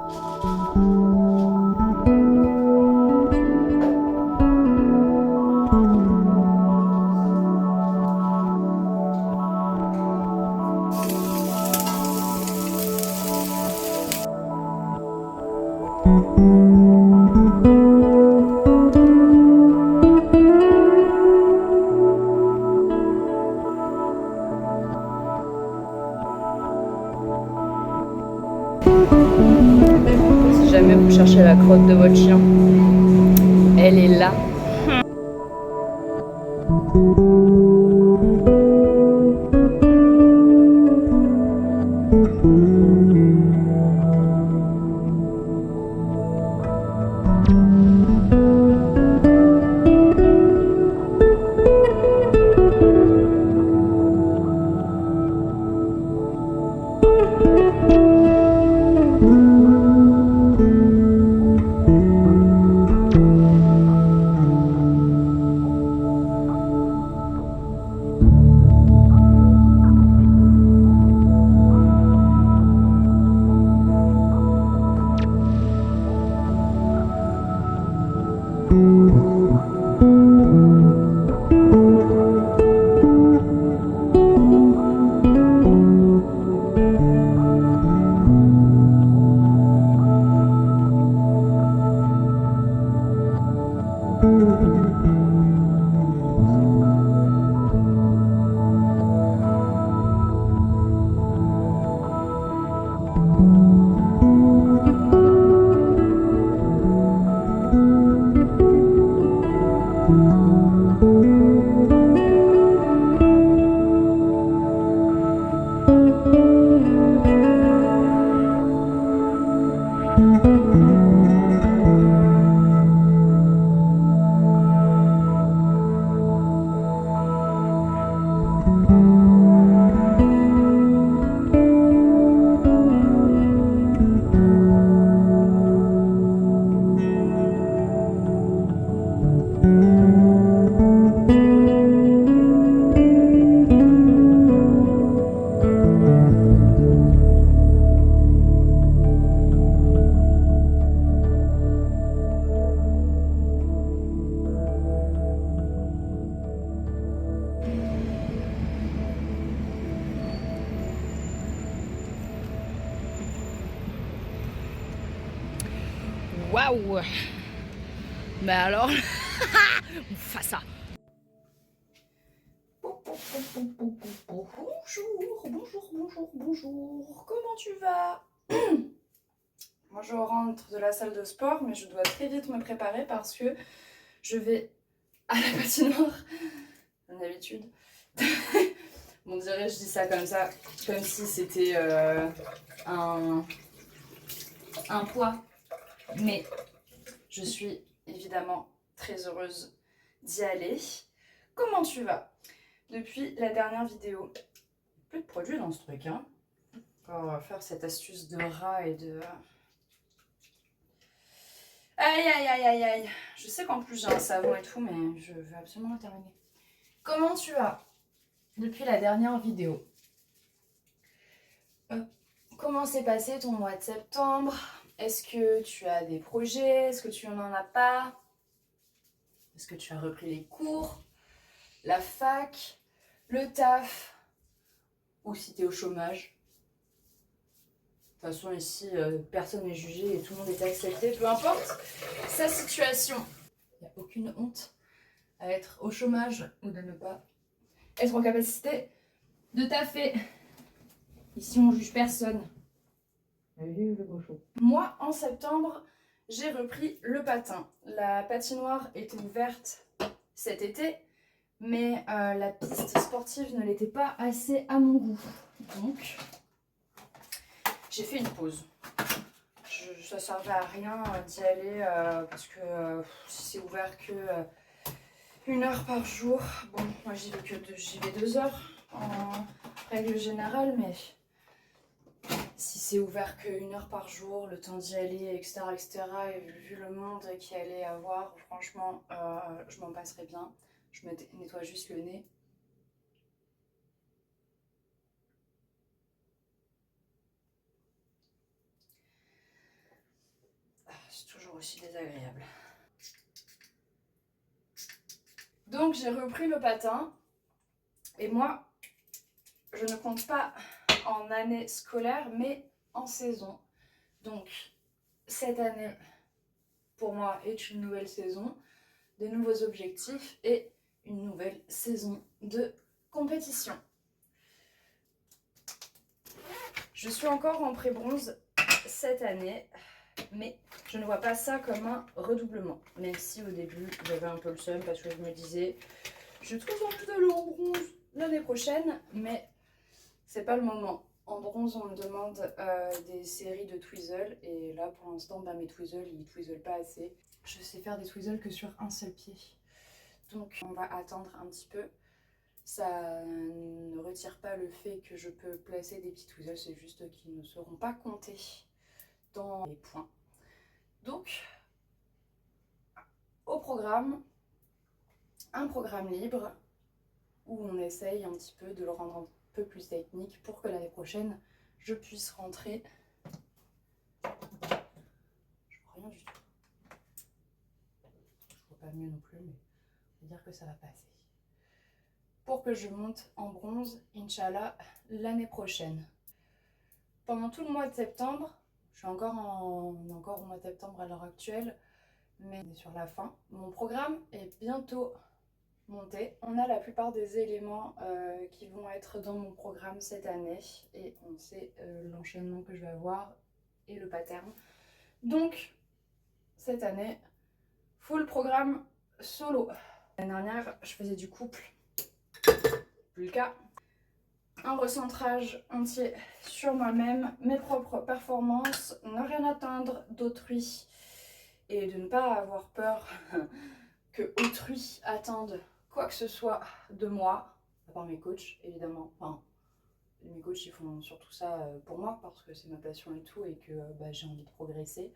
Si jamais vous cherchez la crotte de votre chien, elle est là. Waouh! Mais alors, Mufasa. Bonjour. Comment tu vas? Moi, je rentre de la salle de sport, mais je dois très vite me préparer parce que je vais à la patinoire, comme d'habitude. On dirait, je dis ça, comme si c'était un poids. Mais je suis évidemment très heureuse d'y aller. Comment tu vas? Depuis la dernière vidéo, plus de produits dans ce truc, hein. On va faire cette astuce de rat et de... Aïe. Je sais qu'en plus j'ai un savon et tout, mais je veux absolument le terminer. Comment tu vas? Depuis la dernière vidéo. Comment s'est passé ton mois de septembre? Est-ce que tu as des projets? Est-ce que tu n'en as pas? Est-ce que tu as repris les cours? La fac? Le taf? Ou si tu es au chômage? De toute façon, ici, personne n'est jugé et tout le monde est accepté, peu importe sa situation. Il n'y a aucune honte à être au chômage ou de ne pas être en capacité de taffer. Ici, on juge personne. Moi, en septembre, j'ai repris le patin. La patinoire était ouverte cet été, mais la piste sportive ne l'était pas assez à mon goût. Donc, j'ai fait une pause. Ça servait à rien d'y aller parce que si c'est ouvert que 1 heure par jour, bon, moi j'y vais 2 heures en règle générale, mais si c'est ouvert que 1 heure par jour, le temps d'y aller, etc., et vu le monde qu'il y allait avoir, franchement, je m'en passerais bien. Je me nettoie juste le nez. C'est toujours aussi désagréable. Donc j'ai repris le patin. Et moi, je ne compte pas en année scolaire, mais en saison. Donc cette année, pour moi, est une nouvelle saison, de nouveaux objectifs et une nouvelle saison de compétition. Je suis encore en pré-bronze cette année, mais je ne vois pas ça comme un redoublement. Même si au début, j'avais un peu le seum parce que je me disais, je trouve envie d'aller en bronze l'année prochaine, mais c'est pas le moment. En bronze, on me demande des séries de twizzle, et là, pour l'instant, mes twizzles, ils twizzlent pas assez. Je sais faire des twizzles que sur un seul pied. Donc, on va attendre un petit peu. Ça ne retire pas le fait que je peux placer des petits twizzles, c'est juste qu'ils ne seront pas comptés dans les points. Donc, au programme, un programme libre où on essaye un petit peu de le rendre un peu plus technique pour que l'année prochaine, je puisse rentrer. Je vois rien du tout. Je vois pas mieux non plus, mais on va dire que ça va passer. Pour que je monte en bronze, Inch'Allah, l'année prochaine. Pendant tout le mois de septembre, on est encore au mois de septembre à l'heure actuelle, mais on est sur la fin. Mon programme est bientôt monté. On a la plupart des éléments qui vont être dans mon programme cette année, et on sait l'enchaînement que je vais avoir et le pattern. Donc, cette année, full programme solo. L'année dernière, je faisais du couple. Plus le cas. Un recentrage entier sur moi-même, mes propres performances, ne rien attendre d'autrui et de ne pas avoir peur que autrui attende quoi que ce soit de moi, à part mes coachs évidemment. Enfin, mes coachs ils font surtout ça pour moi parce que c'est ma passion et tout, et que j'ai envie de progresser.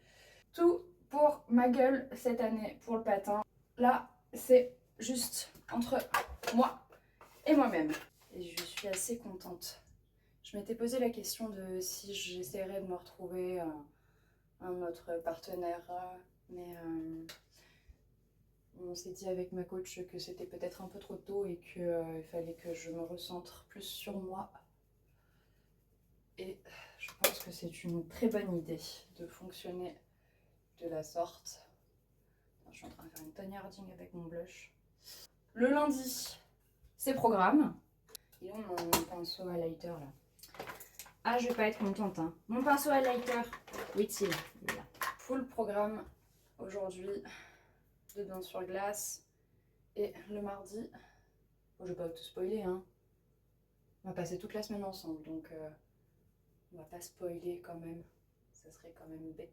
Tout pour ma gueule cette année pour le patin. Là, c'est juste entre moi et moi-même. Et je suis assez contente. Je m'étais posé la question de si j'essaierais de me retrouver un autre partenaire, mais on s'est dit avec ma coach que c'était peut-être un peu trop tôt et qu'il fallait que je me recentre plus sur moi. Et je pense que c'est une très bonne idée de fonctionner de la sorte. Je suis en train de faire une poignarding avec mon blush. Le lundi, c'est programme. Et on mon pinceau à lighter là. Ah, je vais pas être contente, hein. Mon pinceau à lighter, où est-il? Voilà. Full programme aujourd'hui de danse sur glace. Et le mardi, bon, je vais pas tout spoiler, hein. On va passer toute la semaine ensemble, donc on va pas spoiler quand même. Ça serait quand même bête.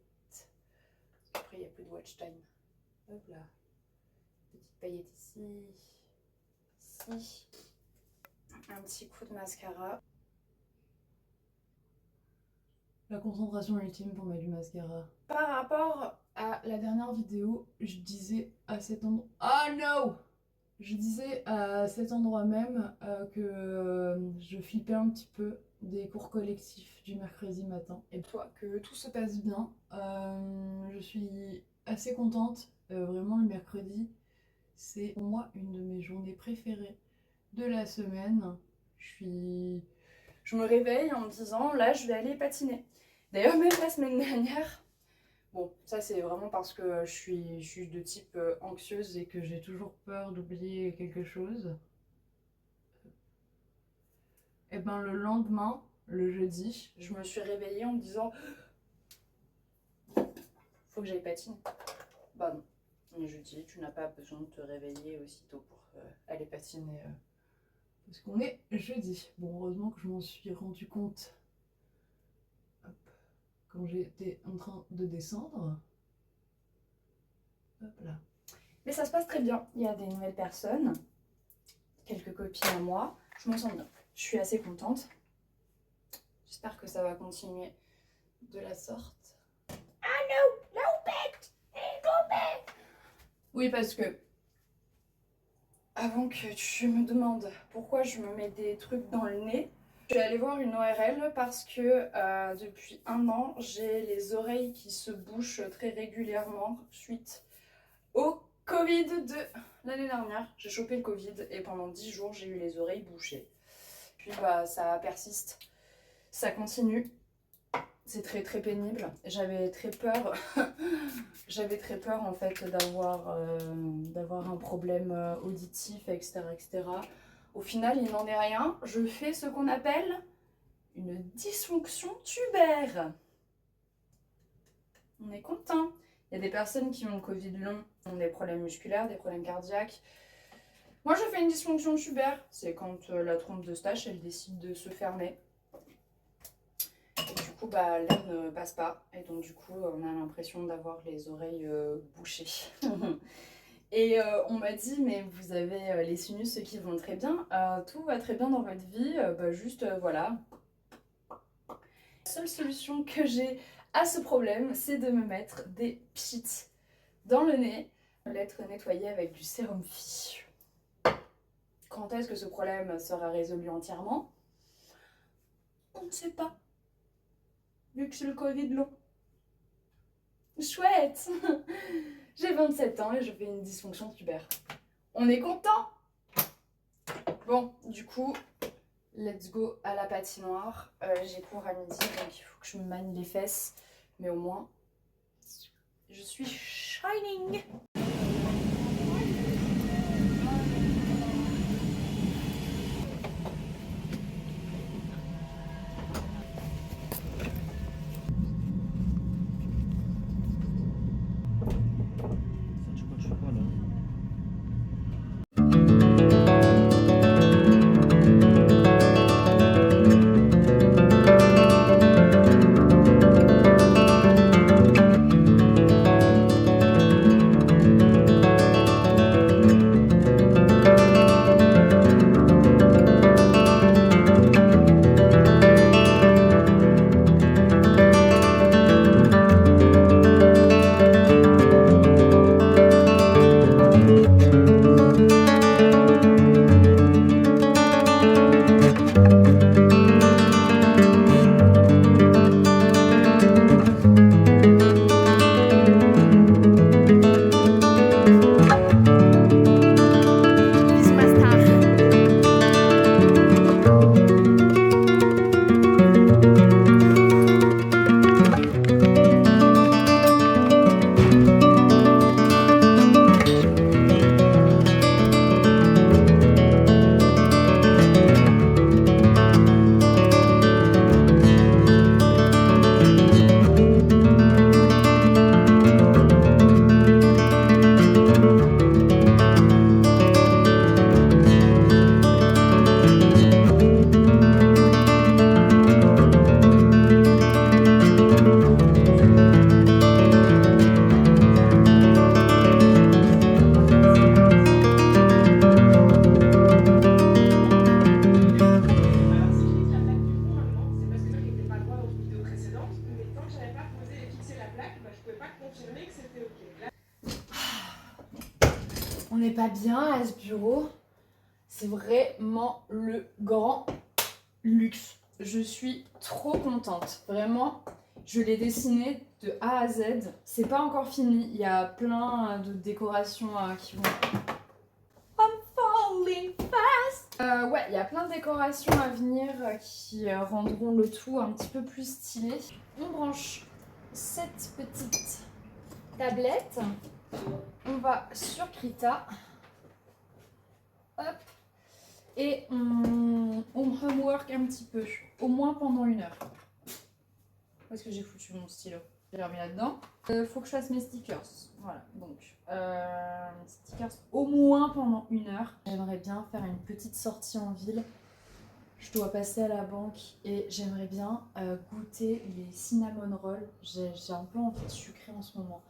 Après, il n'y a plus de watch time. Hop là. Petite paillette ici. Ici. Un petit coup de mascara. La concentration ultime pour mettre du mascara. Par rapport à la dernière vidéo, je disais à cet endroit... Oh no! Je disais à cet endroit même que je flippais un petit peu des cours collectifs du mercredi matin. Et toi, que tout se passe bien. Je suis assez contente. Vraiment, le mercredi, c'est pour moi une de mes journées préférées de la semaine. Je me réveille en me disant, là, je vais aller patiner. D'ailleurs, même la semaine dernière, bon, ça c'est vraiment parce que je suis de type anxieuse et que j'ai toujours peur d'oublier quelque chose. Et ben le lendemain, le jeudi, je me suis réveillée en me disant, faut que j'aille patiner. Bah non. Le jeudi, tu n'as pas besoin de te réveiller aussitôt pour aller patiner. Parce qu'on est jeudi. Bon, heureusement que je m'en suis rendu compte quand j'étais en train de descendre. Hop là. Mais ça se passe très bien. Il y a des nouvelles personnes, quelques copines à moi. Je m'en sens bien. Je suis assez contente. J'espère que ça va continuer de la sorte. Ah non, la houppette est tombée. Oui, parce que avant que tu me demandes pourquoi je me mets des trucs dans le nez, Je suis allée voir une ORL parce que depuis 1 an, j'ai les oreilles qui se bouchent très régulièrement suite au Covid de l'année dernière. J'ai chopé le Covid et pendant 10 jours, j'ai eu les oreilles bouchées. Puis bah, ça persiste, ça continue. C'est très très pénible. J'avais très peur, en fait d'avoir un problème auditif, etc., etc. Au final, il n'en est rien. Je fais ce qu'on appelle une dysfonction tubaire. On est content. Il y a des personnes qui ont le Covid long, qui ont des problèmes musculaires, des problèmes cardiaques. Moi, je fais une dysfonction tubaire. C'est quand la trompe d'Eustache, elle décide de se fermer. Et du coup, bah, l'air ne passe pas. Et donc, du coup, on a l'impression d'avoir les oreilles bouchées. Et on m'a dit, mais vous avez les sinus qui vont très bien. Tout va très bien dans votre vie. Bah, juste, voilà. La seule solution que j'ai à ce problème, c'est de me mettre des pits dans le nez. L'être nettoyé avec du sérum Phi. Quand est-ce que ce problème sera résolu entièrement? On ne sait pas. Vu que c'est le Covid long. Chouette. J'ai 27 ans et je fais une dysfonction tubaire. On est content? Bon, du coup, let's go à la patinoire. J'ai cours à midi, donc il faut que je me manie les fesses. Mais au moins, je suis shining. On n'est pas bien à ce bureau. C'est vraiment le grand luxe. Je suis trop contente. Vraiment, je l'ai dessiné de A à Z. C'est pas encore fini. Il y a plein de décorations qui vont... I'm falling fast. Ouais, il y a plein de décorations à venir qui rendront le tout un petit peu plus stylé. On branche cette petite tablette. On va sur Krita. Hop. Et on homework un petit peu. Au moins pendant 1 heure. Où est-ce que j'ai foutu mon stylo? J'ai remis là-dedans. Faut que je fasse mes stickers. Voilà. Donc, stickers au moins pendant 1 heure. J'aimerais bien faire une petite sortie en ville. Je dois passer à la banque et j'aimerais bien goûter les cinnamon rolls. J'ai un peu envie de sucrer en ce moment.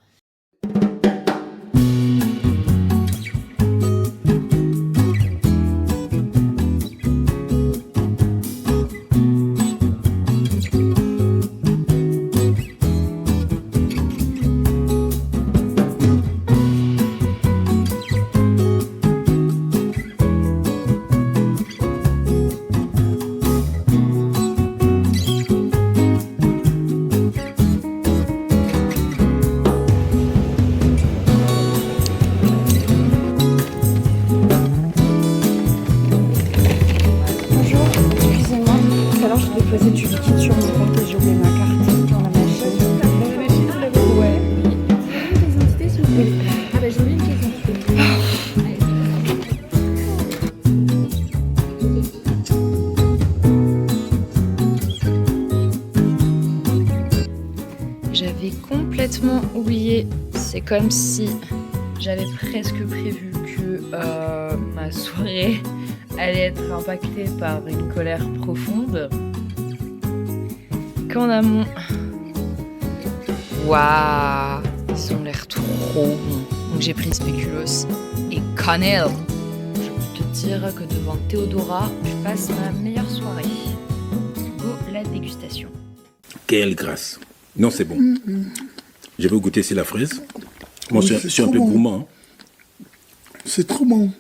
C'est comme si j'avais presque prévu que ma soirée allait être impactée par une colère profonde. Qu'en amont, waouh, ils ont l'air trop bons. Donc j'ai pris spéculoos et cannelle. Je peux te dire que devant Théodora, je passe ma meilleure soirée. Go la dégustation. Quelle grâce. Non, c'est bon. Je vais goûter ici la fraise. Moi, Oui, je suis un peu gourmand. Hein. C'est trop bon.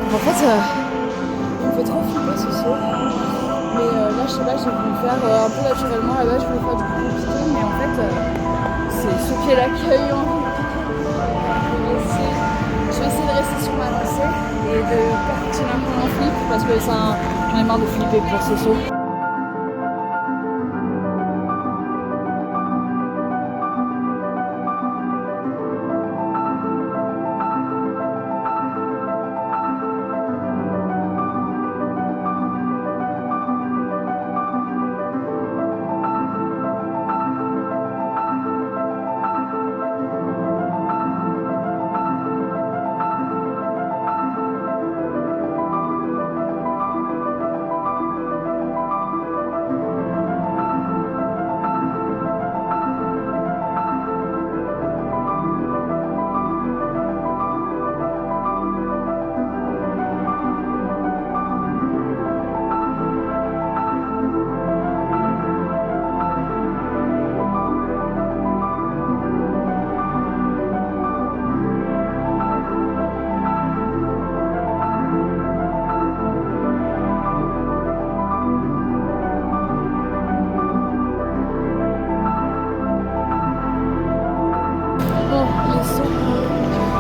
En fait, on fait trop flipper ce saut. Mais là, je sais pas, j'ai voulu le faire un peu naturellement. À la base, je voulais faire du coup compliqué, mais en fait, c'est ce pied-là qui a eu envie. Je vais essayer de rester sur ma lancée et de partir un peu en flip parce que j'en ai marre de flipper pour ce saut.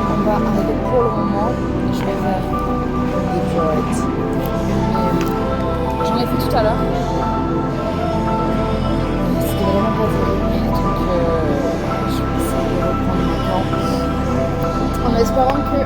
On va arrêter pour le moment et je vais faire des pirouettes. J'en ai fait tout à l'heure. C'était vraiment pas terrible. Donc je vais essayer de reprendre maintenant. En espérant que...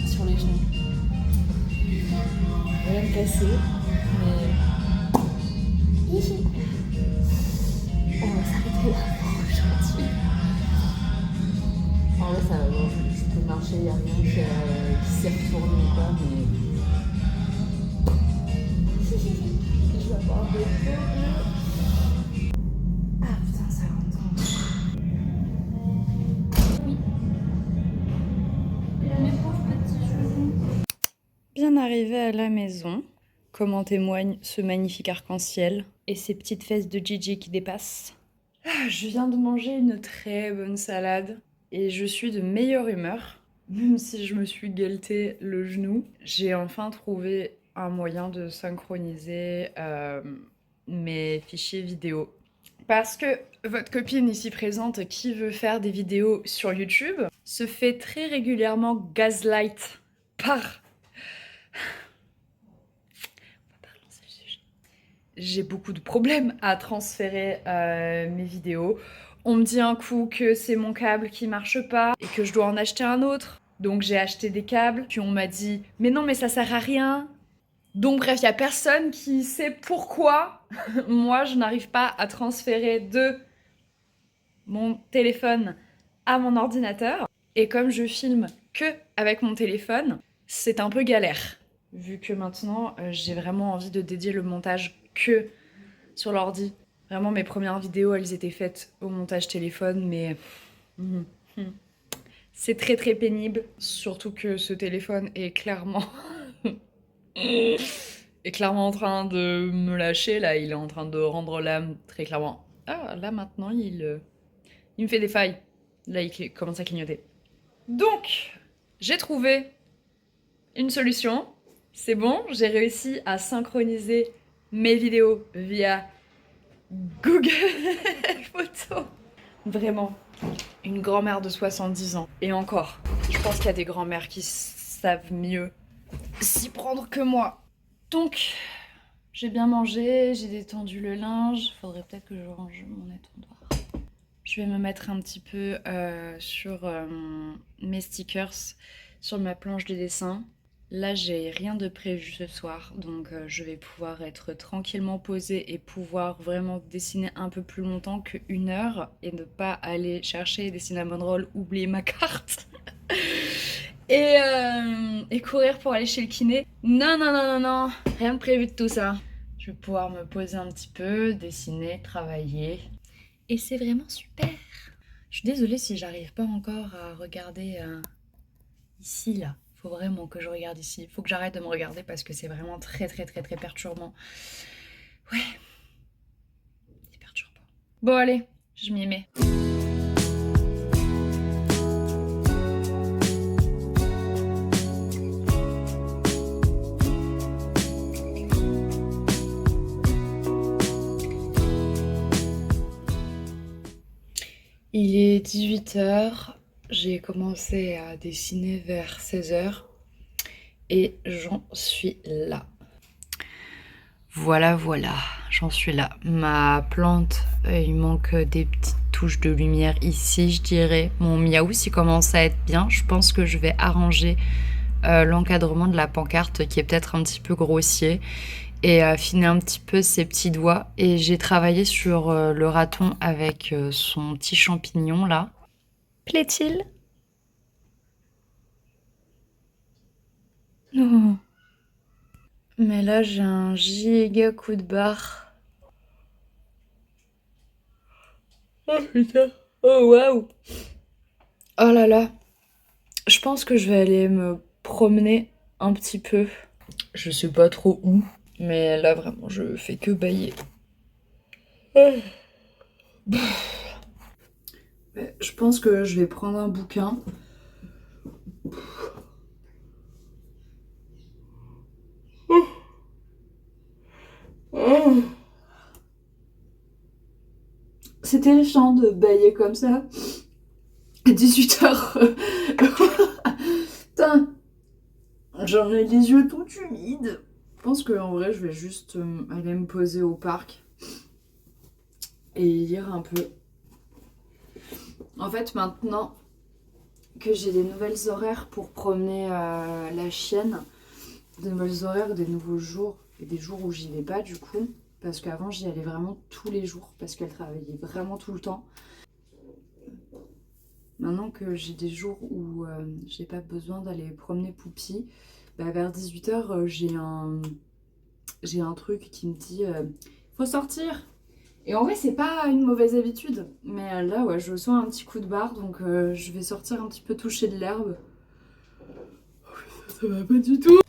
Sur les genoux. Je vais me casser, mais on va s'arrêter là pour aujourd'hui. En vrai, ça va, bon, je peux marcher, il n'y a rien qui s'est retourné ou quoi, mais je vais avoir des beaux. Ah putain, ça rentre. Bien arrivé à la maison, comme en témoigne ce magnifique arc-en-ciel et ces petites fesses de Gigi qui dépassent. Je viens de manger une très bonne salade et je suis de meilleure humeur, même si je me suis guelté le genou. J'ai enfin trouvé un moyen de synchroniser mes fichiers vidéo. Parce que votre copine ici présente qui veut faire des vidéos sur YouTube se fait très régulièrement gaslight par... J'ai beaucoup de problèmes à transférer mes vidéos. On me dit un coup que c'est mon câble qui marche pas et que je dois en acheter un autre. Donc j'ai acheté des câbles, puis on m'a dit « Mais non, mais ça sert à rien !» Donc bref, il y a personne qui sait pourquoi moi je n'arrive pas à transférer de mon téléphone à mon ordinateur. Et comme je filme que avec mon téléphone, c'est un peu galère. Vu que maintenant, j'ai vraiment envie de dédier le montage que sur l'ordi. Vraiment, mes premières vidéos, elles étaient faites au montage téléphone, mais c'est très très pénible. Surtout que ce téléphone est clairement... est clairement en train de me lâcher, là. Il est en train de rendre l'âme, très clairement. Ah, là, maintenant, il me fait des failles. Là, il commence à clignoter. Donc, j'ai trouvé une solution. C'est bon, j'ai réussi à synchroniser mes vidéos via Google Photos. Vraiment, une grand-mère de 70 ans. Et encore, je pense qu'il y a des grand-mères qui savent mieux s'y prendre que moi. Donc, j'ai bien mangé, j'ai détendu le linge. Faudrait peut-être que je range mon étendoir. Je vais me mettre un petit peu sur mes stickers, sur ma planche de dessin. Là, j'ai rien de prévu ce soir, donc je vais pouvoir être tranquillement posée et pouvoir vraiment dessiner un peu plus longtemps qu'1 heure et ne pas aller chercher des cinnamon rolls, oublier ma carte et courir pour aller chez le kiné. Non, non, non, non, non, rien de prévu de tout ça. Je vais pouvoir me poser un petit peu, dessiner, travailler. Et c'est vraiment super. Je suis désolée si j'arrive pas encore à regarder ici, là. Faut vraiment que je regarde ici. Faut que j'arrête de me regarder parce que c'est vraiment très très très très perturbant. Ouais. C'est perturbant. Bon allez, je m'y mets. Il est 18h. J'ai commencé à dessiner vers 16h et j'en suis là. Voilà, voilà, j'en suis là. Ma plante, il manque des petites touches de lumière ici, je dirais. Mon miaou, s'il commence à être bien, je pense que je vais arranger l'encadrement de la pancarte qui est peut-être un petit peu grossier et affiner un petit peu ses petits doigts. Et j'ai travaillé sur le raton avec son petit champignon là. Plaît-il ? Non. Mais là, j'ai un giga coup de barre. Oh putain. Oh waouh. Oh là là. Je pense que je vais aller me promener un petit peu. Je sais pas trop où. Mais là, vraiment, je fais que bâiller. Je pense que je vais prendre un bouquin. C'est terrifiant de bâiller comme ça. À 18h. Putain. J'en ai les yeux tout humides. Je pense qu'en vrai, je vais juste aller me poser au parc et lire un peu. En fait, maintenant que j'ai des nouvelles horaires pour promener la chienne, des nouvelles horaires, des nouveaux jours et des jours où j'y vais pas du coup, parce qu'avant j'y allais vraiment tous les jours parce qu'elle travaillait vraiment tout le temps. Maintenant que j'ai des jours où j'ai pas besoin d'aller promener Poupie, bah vers 18h j'ai un truc qui me dit faut sortir. Et en vrai c'est pas une mauvaise habitude, mais là ouais je sens un petit coup de barre donc je vais sortir un petit peu toucher de l'herbe. Ça va pas du tout.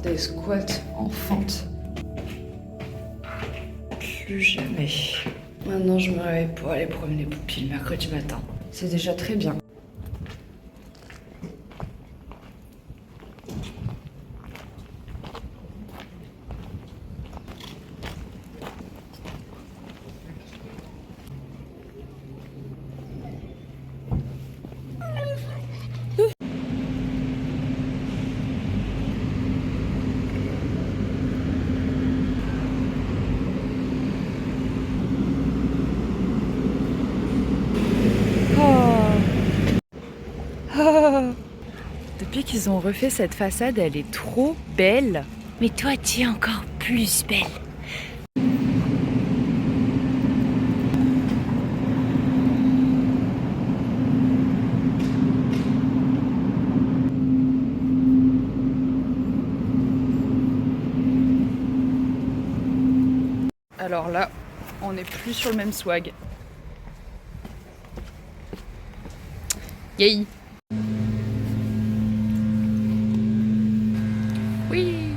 Des squats en fente. Plus jamais. Maintenant, je me réveille pour aller promener Poupie le mercredi matin. C'est déjà très bien. Depuis qu'ils ont refait cette façade, elle est trop belle. Mais toi, tu es encore plus belle. Alors là, on n'est plus sur le même swag. Yay! Oui!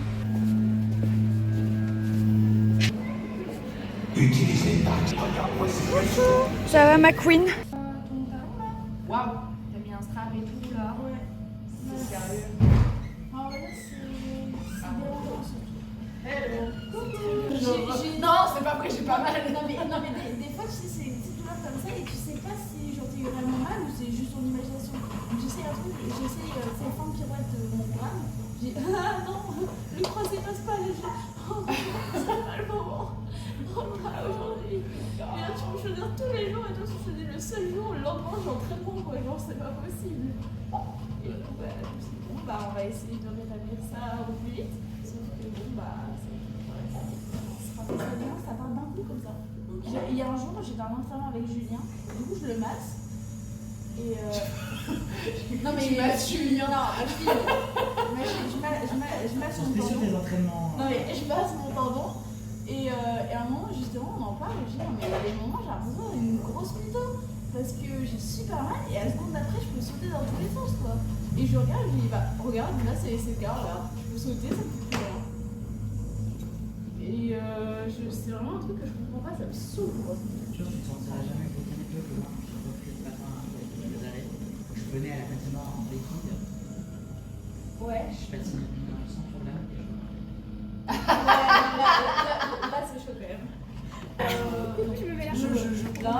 Ça va ma queen? Waouh, t'as mis un strap. Non, c'est pas vrai, j'ai pas mal. Non mais des fois tu sais c'est des petites douleurs comme ça et tu sais pas si genre t'es vraiment mal ou c'est juste ton imagination. Donc j'essaie un truc, j'essaie c'est fin pirouette de mon crâne. J'ai ah non, le croisé passe pas là, oh c'est pas le moment. Oh pas aujourd'hui. Et là tu me choisir tous les jours et toi tu choisis le seul jour, le lendemain genre très bon quoi, genre c'est pas possible. Et donc bah je me suis dit bon bah on va essayer de rétablir ça au plus vite. Sauf que bon bah ça part d'un coup comme ça. Il y a un jour, j'étais en entraînement avec Julien, du coup je le masse. Et non mais. Tu masses Julien. Non, je masse mon tendon. Des entraînements. Non mais je masse mon tendon. Et à un moment, justement, on en parle et je dis non mais il y a des moments, j'ai l'impression d'une grosse mytho. Parce que j'ai super mal et à la seconde d'après, je peux sauter dans tous les sens quoi. Et je regarde, je dis bah regarde, là c'est le cas, regarde. Je peux sauter, ça me fait plus rien. Et c'est vraiment un truc que je comprends pas, ça me saoule quoi. Tu vois, tu te sentiras jamais autant mieux que moi quand je suis repris ce matin avec quelques arrêts. Je venais à la patinoire en béquille. Ouais. Je patine sans problème. Là c'est chaud quand même. Je me mets là. Là,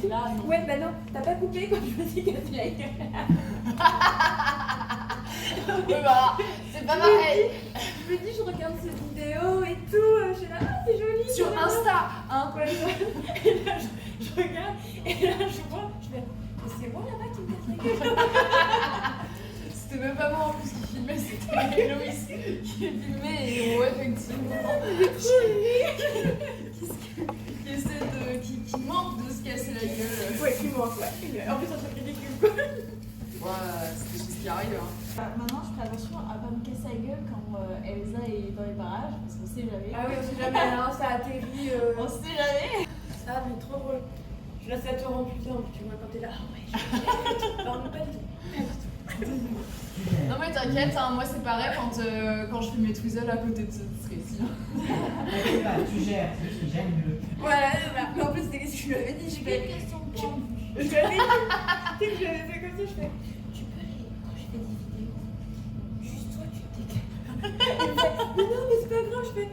non. Ouais, bah non, t'as pas coupé quand je me suis cassé la gueule. Oui, bah, c'est pas pareil. Je me dis, je regarde cette vidéo et tout, je suis là, ah, c'est joli. Sur Insta, hein. Ouais, et là, je regarde, et là, je vois, je fais, mais c'est moi là-bas qui me casse la gueule. C'était même pas moi en plus qui filmait, c'était Héloïse qui filmait et ouais, effectivement. Qui essaie de. qui manque de se casser la gueule. Ouais, qui manque, ouais. En plus, on fait ridicule quoi. Ouais, c'est des choses qui arrivent. Hein. Maintenant, je fais attention à pas me casser la gueule quand Elsa est dans les barrages, parce qu'on sait jamais. Ah oui, on sait jamais, hein, ça atterrit. On sait jamais. Ah, mais trop drôle. Là, ça te rend plus tard, tu vois, quand t'es là, ah ouais, je non, pas du tout. Non mais t'inquiète, hein, moi c'est pareil quand je fais mes tweezers à côté de ce ici. T'inquiète pas, tu gères, c'est juste que j'aime le. Voilà, mais en plus, c'est ce que je lui avais dit, je fais. Question de point de vue. Je lui avais dit, tu sais que je lui avais fait comme ça, je fais. Tu peux aller, quand je fais des vidéos, juste toi tu t'écales. Il me fait, mais non, mais c'est pas grave, je fais.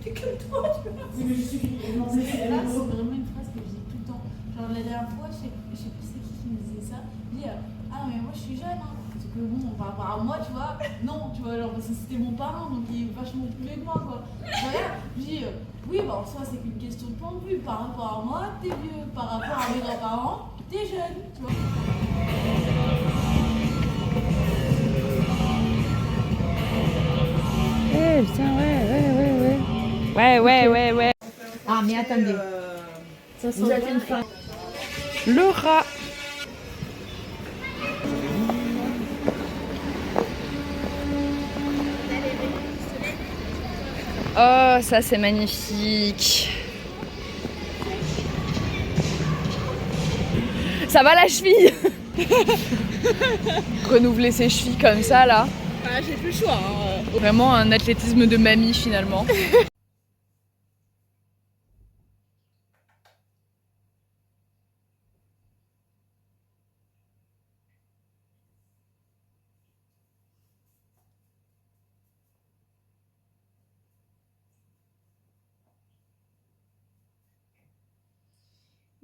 T'es comme toi, tu vois. Oui, mais je suis. C'est vraiment une phrase que je dis tout le temps. Genre la dernière fois, je sais plus c'est qui me disait ça. Je dis ah mais moi je suis jeune hein. Parce que bon, par rapport à moi, tu vois, non, tu vois, genre parce que c'était mon parrain, donc il est vachement plus vieux que moi quoi. Regarde, je dis oui, bah en soi c'est qu'une question de point de vue. Par rapport à moi, t'es vieux. Par rapport à mes grands-parents, t'es jeune, tu vois. Eh putain, ouais. Ah, mais attendez. Vous avez une fin. Le rat. Oh, ça c'est magnifique. Ça va la cheville. Renouveler ses chevilles comme ça là. Bah, j'ai plus le choix. Hein. Vraiment un athlétisme de mamie finalement.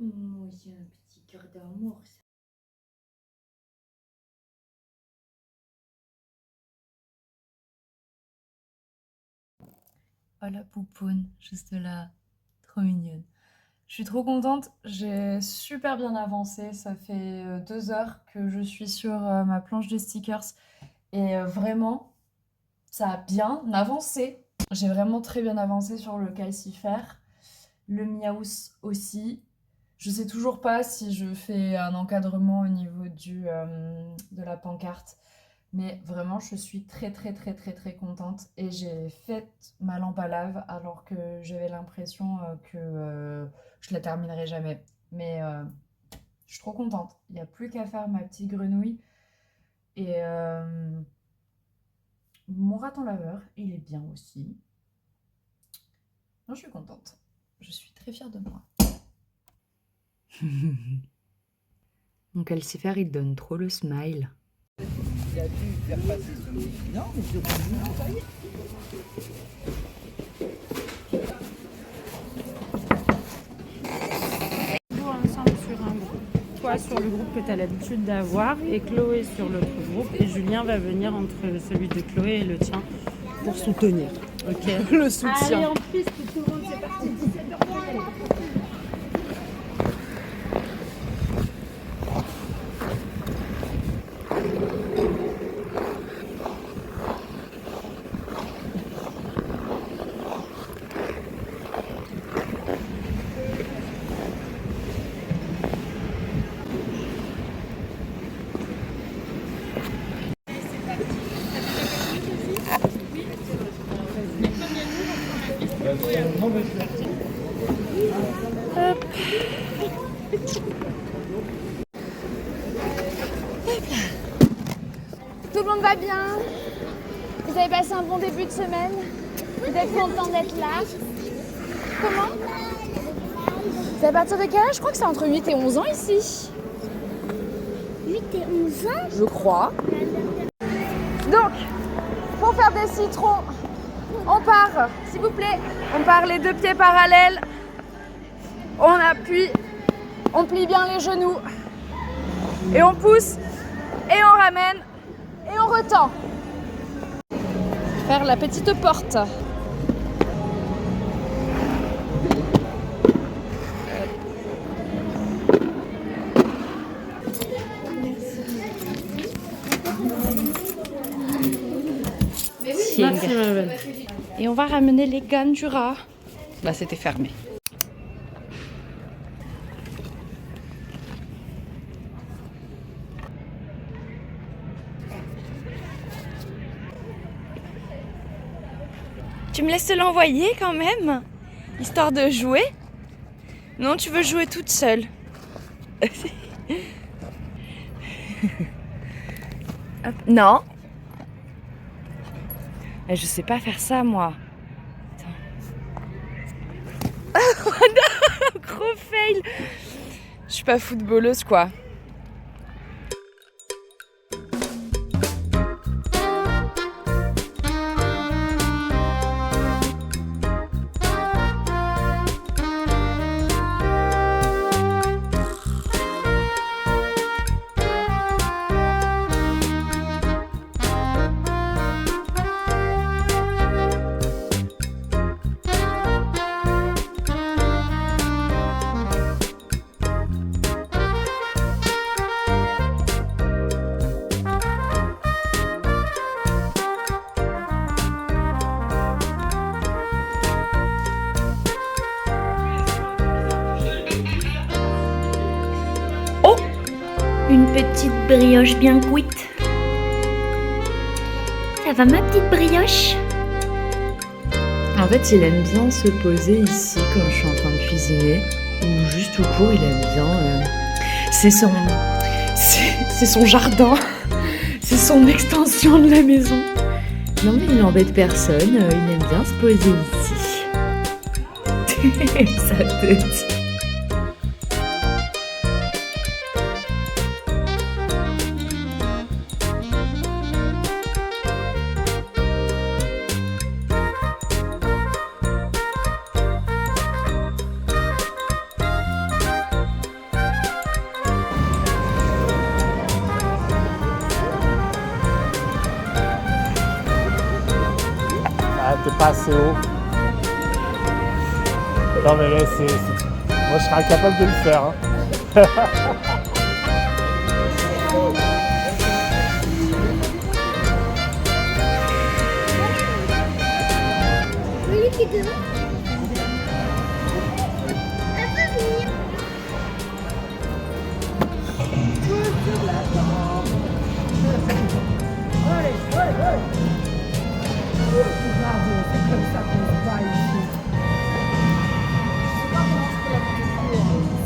Moi, j'ai un petit cœur d'amour, ça. Oh la poupoune, juste là, trop mignonne. Je suis trop contente, j'ai super bien avancé, ça fait 2 heures que je suis sur ma planche de stickers et vraiment, ça a bien avancé. J'ai vraiment très bien avancé sur le calcifère, le miaus aussi. Je sais toujours pas si je fais un encadrement au niveau de la pancarte. Mais vraiment, je suis très contente. Et j'ai fait ma lampe à lave alors que j'avais l'impression que je la terminerai jamais. Mais je suis trop contente. Il n'y a plus qu'à faire ma petite grenouille. Et mon raton laveur, il est bien aussi. Non, je suis contente. Je suis très fière de moi. Mon calcifère, il donne trop le smile. Il a dû faire passer ce. Non, mais je toi sur le groupe que tu as l'habitude d'avoir et Chloé sur l'autre groupe. Et Julien va venir entre celui de Chloé et le tien pour soutenir. Ok. Le soutien. Allez, en piste, tout le monde, c'est parti. 17h. Tout le monde va bien? Vous avez passé un bon début de semaine? Vous êtes content d'être là? Comment? C'est à partir de quel âge? Je crois que c'est entre 8 et 11 ans ici. 8 et 11 ans? Je crois. Donc, pour faire des citrons, on part, s'il vous plaît, on part les deux pieds parallèles. On appuie, on plie bien les genoux. Et on pousse, et on ramène, et on retend. Faire la petite porte. Merci, ma belle. Et on va ramener les cannes du rat. Là, c'était fermé. Tu me laisses te l'envoyer quand même? Histoire de jouer? Non, tu veux jouer toute seule? Hop, non. Je sais pas faire ça, moi. Oh non, gros fail. Je suis pas footballeuse, quoi. Une petite brioche bien cuite. Ça va ma petite brioche? En fait, il aime bien se poser ici quand je suis en train de cuisiner. Ou juste tout court, il aime bien... C'est son jardin. C'est son extension de la maison. Non mais il n'embête personne, il aime bien se poser ici. Sa tête. T'es pas assez haut. Non mais là moi je serais incapable de le faire. Hein.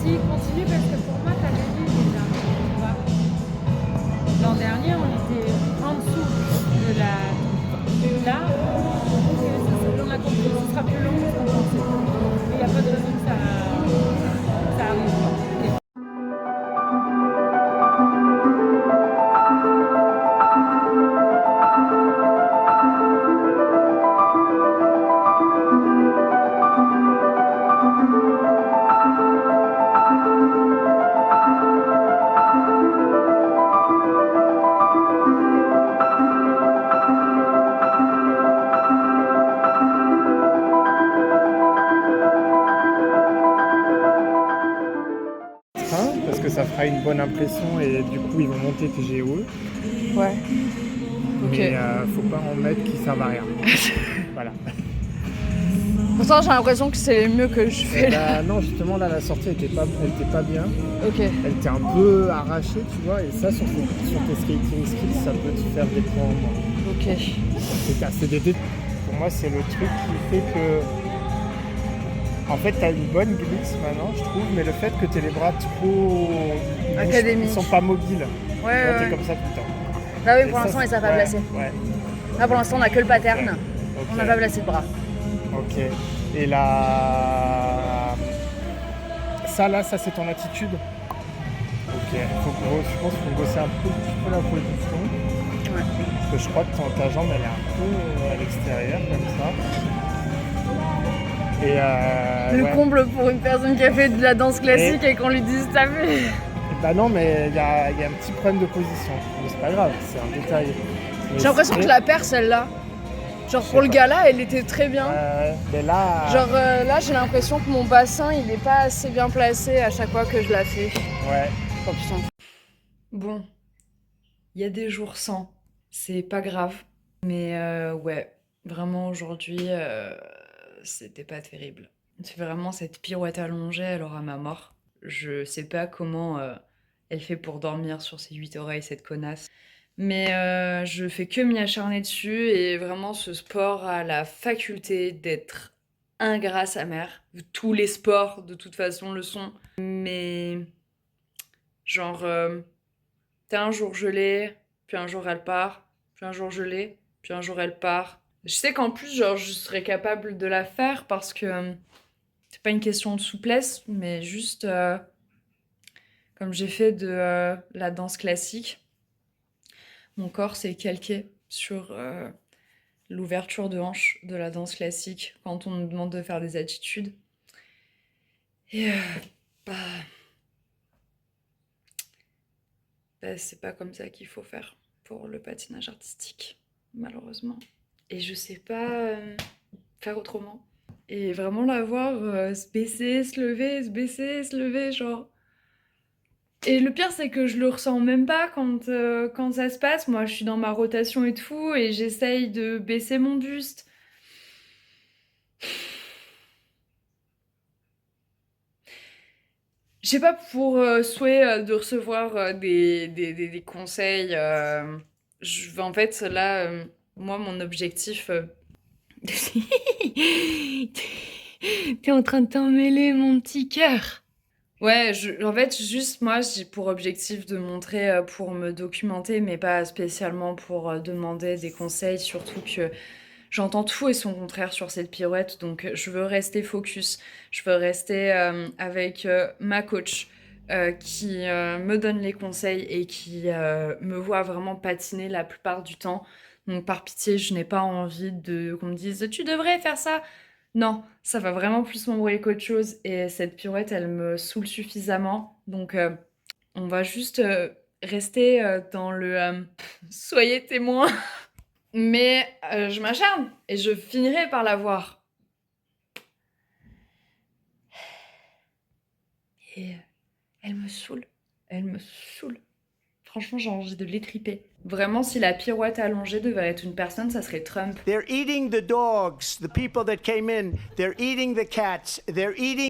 Si, continue parce que pour moi, t'as gagné déjà. L'an dernier, on était en dessous de la... Là, on a compris que ce sera plus long. ça fera une bonne impression et du coup ils vont monter tes GOE. Ouais. Ok. Mais faut pas en mettre qui servent à rien. Voilà. Pourtant j'ai l'impression que c'est le mieux que je fais là. Non, justement là la sortie elle était pas bien. Ok. Elle était un peu arrachée, tu vois, et ça sur tes skating skills ça peut te faire des points en moins. Ok. Pour moi c'est le truc qui fait que en fait t'as une bonne glisse maintenant je trouve, mais le fait que t'aies les bras trop académiques, ils sont pas mobiles. Ouais, tu vois, ouais. t'es comme ça tout le temps. Bah oui, pour l'instant ils savent pas placer. Ouais. Là pour l'instant on a que le pattern. Okay. On n'a pas placé de bras. Ok. Et là, ça c'est ton attitude. Ok. Je pense qu'il faut bosser un peu la position. Ouais. Parce que je crois que ta jambe elle est un peu à l'extérieur comme ça. Et le comble pour une personne qui a fait de la danse classique et qu'on lui dise t'as vu. Bah non, mais il y a un petit problème de position. Mais c'est pas grave, c'est un détail. J'ai l'impression que je la perds celle-là. Genre pour le gars-là, elle était très bien. Mais là... Genre là, j'ai l'impression que mon bassin, il est pas assez bien placé à chaque fois que je la fais. Ouais. Oh putain. Bon, il y a des jours sans, c'est pas grave. Mais ouais, vraiment aujourd'hui, c'était pas terrible. C'est vraiment cette pirouette allongée, elle aura ma mort. Je sais pas comment elle fait pour dormir sur ses 8 oreilles, cette connasse. Mais je fais que m'y acharner dessus et vraiment ce sport a la faculté d'être ingrat sa mère. Tous les sports de toute façon le sont. Mais genre, t'as un jour je l'ai, puis un jour elle part, puis un jour je l'ai, puis un jour elle part. Je sais qu'en plus genre je serais capable de la faire parce que c'est pas une question de souplesse, mais juste comme j'ai fait de la danse classique. Mon corps s'est calqué sur l'ouverture de hanche de la danse classique quand on nous demande de faire des attitudes. Et c'est pas comme ça qu'il faut faire pour le patinage artistique, malheureusement. Et je sais pas faire autrement. Et vraiment la voir se baisser, se lever, se baisser, se lever, genre... Et le pire, c'est que je le ressens même pas quand ça se passe. Moi, je suis dans ma rotation et tout, et j'essaye de baisser mon buste. J'ai pas pour souhait de recevoir des conseils. En fait, là, moi, mon objectif... T'es en train de t'emmêler, mon petit cœur. Ouais, en fait, juste moi, j'ai pour objectif de montrer pour me documenter, mais pas spécialement pour demander des conseils, surtout que j'entends tout et son contraire sur cette pirouette, donc je veux rester focus, je veux rester avec ma coach qui me donne les conseils et qui me voit vraiment patiner la plupart du temps. Donc par pitié, je n'ai pas envie qu'on me dise « tu devrais faire ça ». Non, ça va vraiment plus m'embrouiller qu'autre chose et cette pirouette, elle me saoule suffisamment. Donc, on va juste rester dans le soyez témoin. Mais je m'acharne et je finirai par la voir. Et elle me saoule. Elle me saoule. Franchement, j'ai envie de l'étriper. Vraiment, si la pirouette allongée devait être une personne, ça serait Trump. They're eating the dogs, the people that came in. They're eating the cats. They're eating...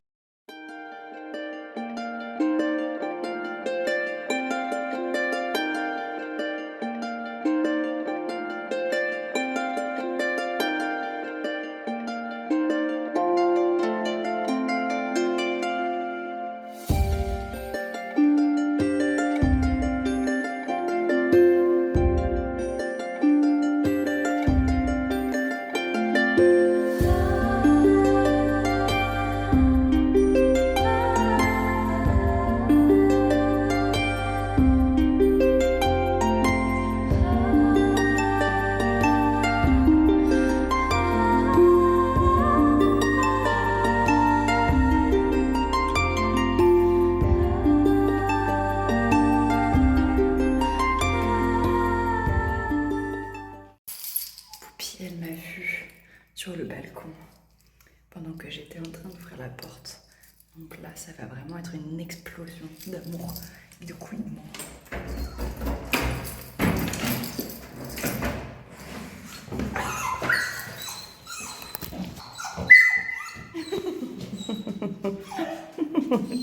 là, ça va vraiment être une explosion d'amour et de couinement.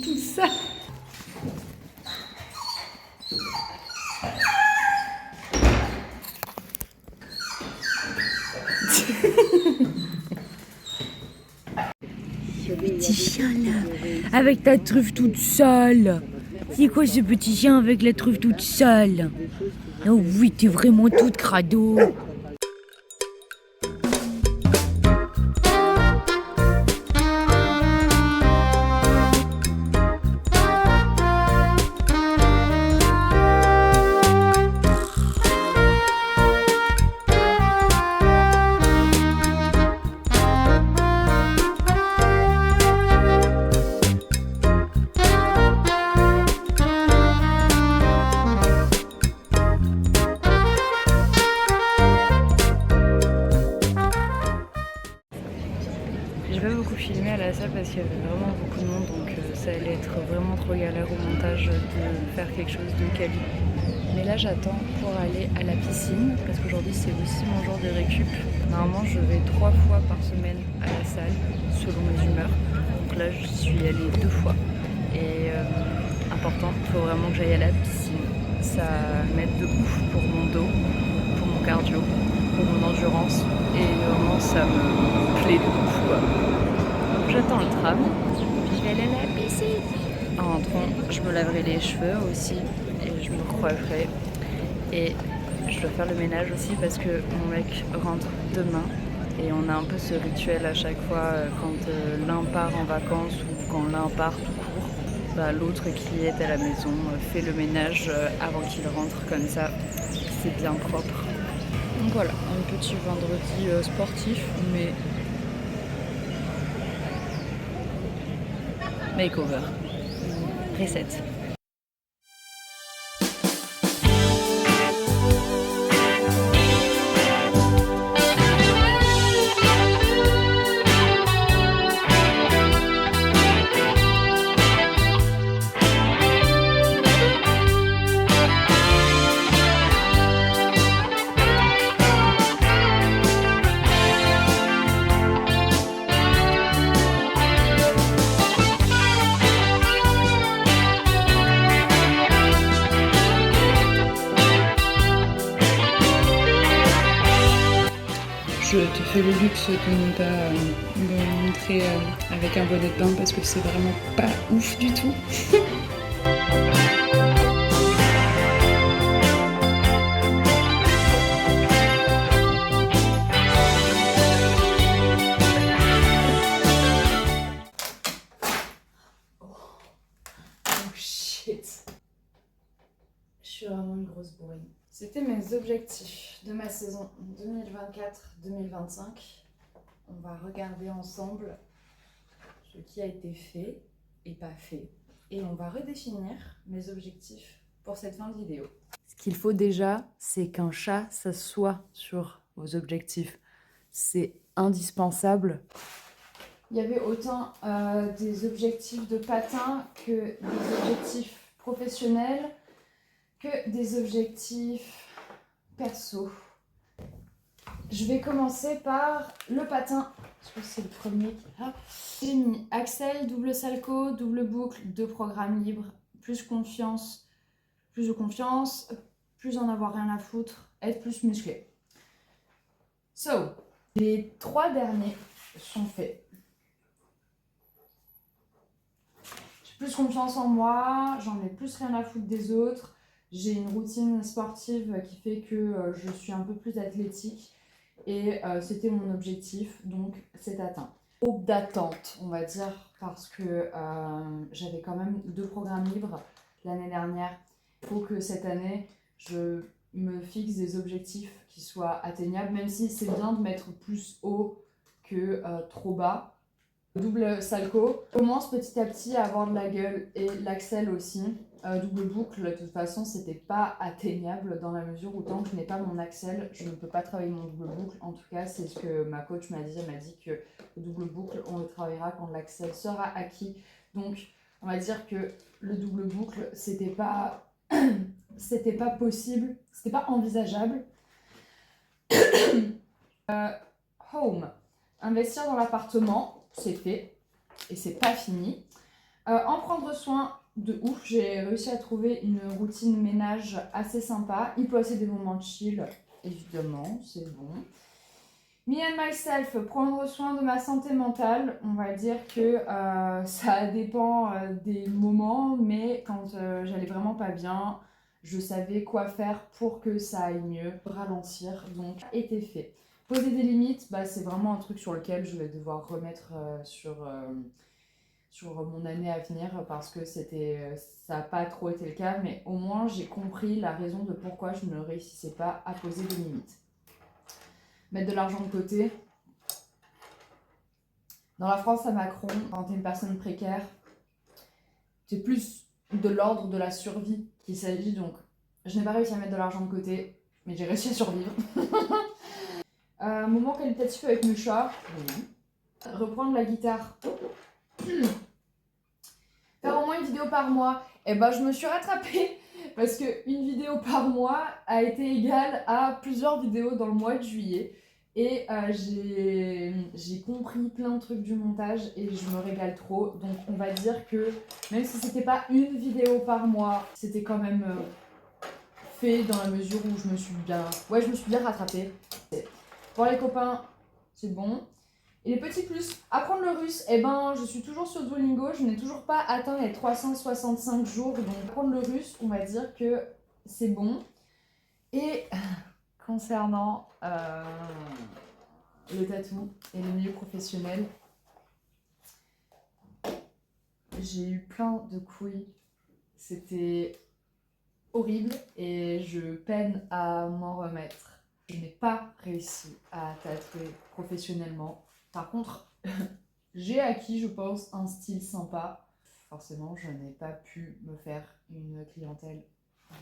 Tout ça. Ce petit chien là, avec ta truffe toute seule. C'est quoi ce petit chien avec la truffe toute seule? Oh oui, t'es vraiment toute crado. J'ai pas beaucoup filmé à la salle parce qu'il y avait vraiment beaucoup de monde, donc ça allait être vraiment trop galère au montage de faire quelque chose de quali. Mais là j'attends pour aller à la piscine parce qu'aujourd'hui c'est aussi mon jour de récup. Normalement je vais 3 fois par semaine à la salle selon mes humeurs. Donc là je suis allée 2 fois. Et important, il faut vraiment que j'aille à la piscine. Ça m'aide de ouf pour mon dos, pour mon cardio, pour mon endurance. Et vraiment ça me plaît de ouf quoi. Donc j'attends le tram, puis je vais aller à la piscine. En rentrant, je me laverai les cheveux aussi et je me coifferai. Et je dois faire le ménage aussi parce que mon mec rentre demain. Et on a un peu ce rituel à chaque fois quand l'un part en vacances ou quand l'un part tout court. Bah, l'autre qui est à la maison fait le ménage avant qu'il rentre, comme ça c'est bien propre. Donc voilà, un petit vendredi sportif mais makeover, reset. Je te fais le luxe de ne pas me montrer avec un bonnet de bain parce que c'est vraiment pas ouf du tout. Oh shit. Je suis vraiment une grosse bourrine. C'était mes objectifs de ma saison 2024-2025. On va regarder ensemble ce qui a été fait et pas fait. Et on va redéfinir mes objectifs pour cette fin de vidéo. Ce qu'il faut déjà, c'est qu'un chat s'assoie sur vos objectifs. C'est indispensable. Il y avait autant des objectifs de patin que des objectifs professionnels, que des objectifs perso. Je vais commencer par le patin, parce que c'est le premier qui est là. J'ai mis axel, double salco, double boucle, 2 programmes libres, plus de confiance, plus en avoir rien à foutre, être plus musclé. So, les 3 derniers sont faits. J'ai plus confiance en moi, j'en ai plus rien à foutre des autres. J'ai une routine sportive qui fait que je suis un peu plus athlétique et c'était mon objectif, donc c'est atteint. Aube d'attente, on va dire, parce que j'avais quand même 2 programmes libres l'année dernière. Il faut que cette année, je me fixe des objectifs qui soient atteignables, même si c'est bien de mettre plus haut que trop bas. Double salco, commence petit à petit à avoir de la gueule et l'axel aussi. Double boucle, de toute façon, c'était pas atteignable dans la mesure où tant que je n'ai pas mon axel, je ne peux pas travailler mon double boucle. En tout cas, c'est ce que ma coach m'a dit. Elle m'a dit que le double boucle, on le travaillera quand l'axel sera acquis. Donc on va dire que le double boucle, c'était pas possible, c'était pas envisageable. Home. Investir dans l'appartement, c'est fait et c'est pas fini. En prendre soin de ouf, j'ai réussi à trouver une routine ménage assez sympa. Il peut passer des moments chill, évidemment, c'est bon. Me and myself, prendre soin de ma santé mentale, on va dire que ça dépend des moments, mais quand j'allais vraiment pas bien, je savais quoi faire pour que ça aille mieux, ralentir, donc était fait. Poser des limites, bah, c'est vraiment un truc sur lequel je vais devoir remettre sur mon année à venir parce que ça n'a pas trop été le cas, mais au moins j'ai compris la raison de pourquoi je ne réussissais pas à poser des limites. Mettre de l'argent de côté. Dans la France à Macron, quand tu es une personne précaire, c'est plus de l'ordre de la survie qu'il s'agit, donc je n'ai pas réussi à mettre de l'argent de côté, mais j'ai réussi à survivre. Moment qualitatif avec mes chats. Reprendre la guitare. Faire au moins une vidéo par mois. Et ben je me suis rattrapée parce que une vidéo par mois a été égale à plusieurs vidéos dans le mois de juillet. Et j'ai compris plein de trucs du montage et je me régale trop. Donc on va dire que même si c'était pas une vidéo par mois, c'était quand même fait dans la mesure où je me suis bien rattrapée. Pour les copains, c'est bon. Et les petits plus, apprendre le russe, eh ben je suis toujours sur Duolingo, je n'ai toujours pas atteint les 365 jours, donc apprendre le russe, on va dire que c'est bon. Et concernant le tatou et le milieu professionnel, j'ai eu plein de couilles, c'était horrible et je peine à m'en remettre. Je n'ai pas réussi à tatouer professionnellement. Par contre, j'ai acquis, je pense, un style sympa. Forcément, je n'ai pas pu me faire une clientèle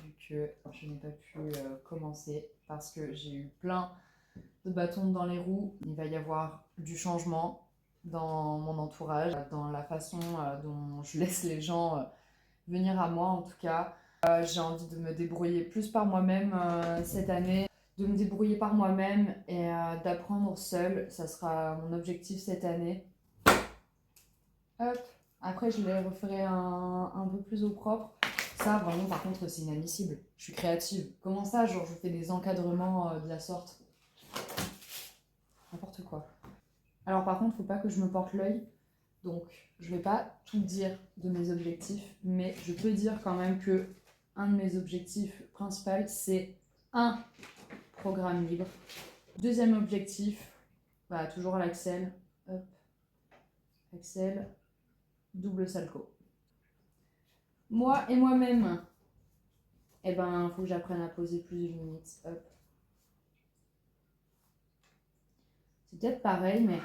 vu que je n'ai pas pu commencer parce que j'ai eu plein de bâtons dans les roues. Il va y avoir du changement dans mon entourage, dans la façon dont je laisse les gens venir à moi en tout cas. J'ai envie de me débrouiller plus par moi-même cette année. De me débrouiller par moi-même et d'apprendre seule, ça sera mon objectif cette année. Hop. Après je les referai un peu plus au propre. Ça vraiment par contre c'est inadmissible. Je suis créative. Comment ça, genre je fais des encadrements de la sorte? N'importe quoi. Alors par contre faut pas que je me porte l'œil. Donc je vais pas tout dire de mes objectifs, mais je peux dire quand même que un de mes objectifs principaux c'est un programme libre. Deuxième objectif, bah, toujours l'Axel. Hop. Axel, double salco. Moi et moi-même, eh ben, faut que j'apprenne à poser plus de limites. Hop. C'est peut-être pareil, mais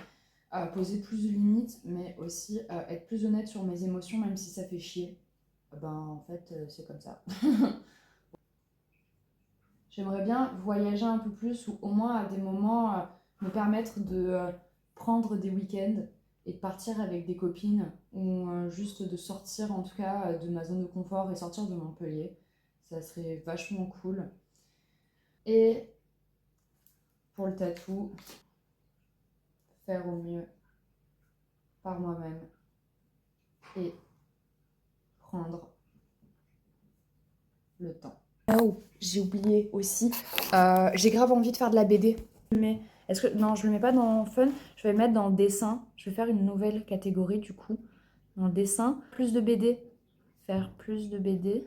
poser plus de limites, mais aussi être plus honnête sur mes émotions, même si ça fait chier. Ben, en fait, c'est comme ça. J'aimerais bien voyager un peu plus ou au moins à des moments me permettre de prendre des week-ends et de partir avec des copines ou juste de sortir en tout cas de ma zone de confort et sortir de Montpellier. Ça serait vachement cool. Et pour le tatou, faire au mieux par moi-même et prendre le temps. Oh, j'ai oublié aussi, j'ai grave envie de faire de la BD. Mais est-ce que non, je le mets pas dans fun, je vais le mettre dans dessin. Je vais faire une nouvelle catégorie du coup, dans dessin, plus de BD, faire plus de BD.